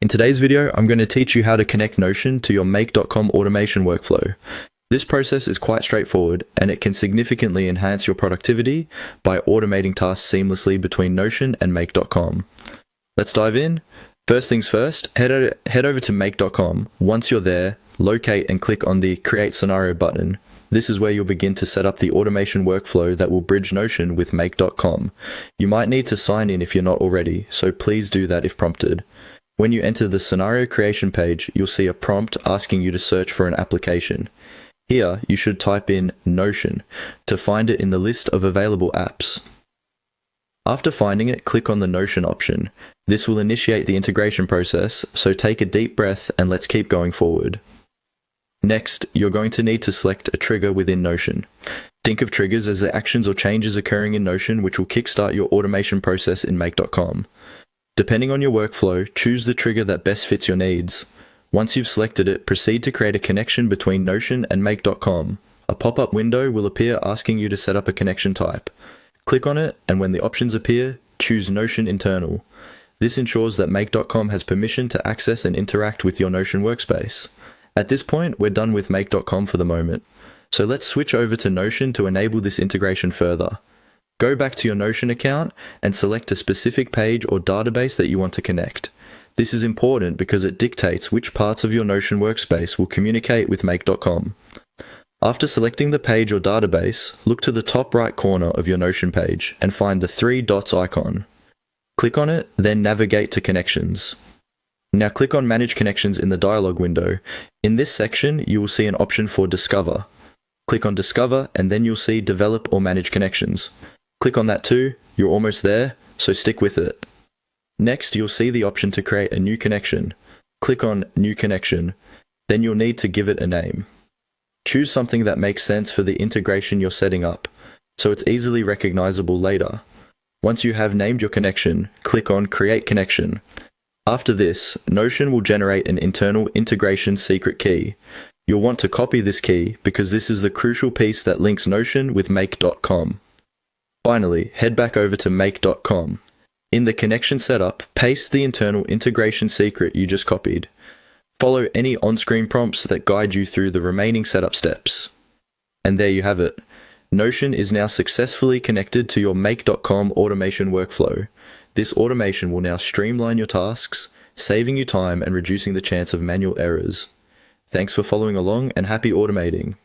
In today's video, I'm going to teach you how to connect Notion to your Make.com automation workflow. This process is quite straightforward, and it can significantly enhance your productivity by automating tasks seamlessly between Notion and Make.com. Let's dive in. First things first, head over to Make.com. Once you're there, locate and click on the Create Scenario button. This is where you'll begin to set up the automation workflow that will bridge Notion with Make.com. You might need to sign in if you're not already, so please do that if prompted. When you enter the scenario creation page, you'll see a prompt asking you to search for an application. Here, you should type in Notion to find it in the list of available apps. After finding it, click on the Notion option. This will initiate the integration process, so take a deep breath and let's keep going forward. Next, you're going to need to select a trigger within Notion. Think of triggers as the actions or changes occurring in Notion which will kickstart your automation process in Make.com. Depending on your workflow, choose the trigger that best fits your needs. Once you've selected it, proceed to create a connection between Notion and Make.com. A pop-up window will appear asking you to set up a connection type. Click on it, and when the options appear, choose Notion Internal. This ensures that Make.com has permission to access and interact with your Notion workspace. At this point, we're done with Make.com for the moment. So let's switch over to Notion to enable this integration further. Go back to your Notion account and select a specific page or database that you want to connect. This is important because it dictates which parts of your Notion workspace will communicate with Make.com. After selecting the page or database, look to the top right corner of your Notion page and find the three dots icon. Click on it, then navigate to Connections. Now click on Manage Connections in the dialog window. In this section, you will see an option for Discover. Click on Discover and then you'll see Develop or Manage Connections. Click on that too, you're almost there, so stick with it. Next, you'll see the option to create a new connection. Click on New Connection, then you'll need to give it a name. Choose something that makes sense for the integration you're setting up, so it's easily recognizable later. Once you have named your connection, click on Create Connection. After this, Notion will generate an internal integration secret key. You'll want to copy this key because this is the crucial piece that links Notion with Make.com. Finally, head back over to Make.com. In the connection setup, paste the internal integration secret you just copied. Follow any on-screen prompts that guide you through the remaining setup steps. And there you have it. Notion is now successfully connected to your Make.com automation workflow. This automation will now streamline your tasks, saving you time and reducing the chance of manual errors. Thanks for following along and happy automating.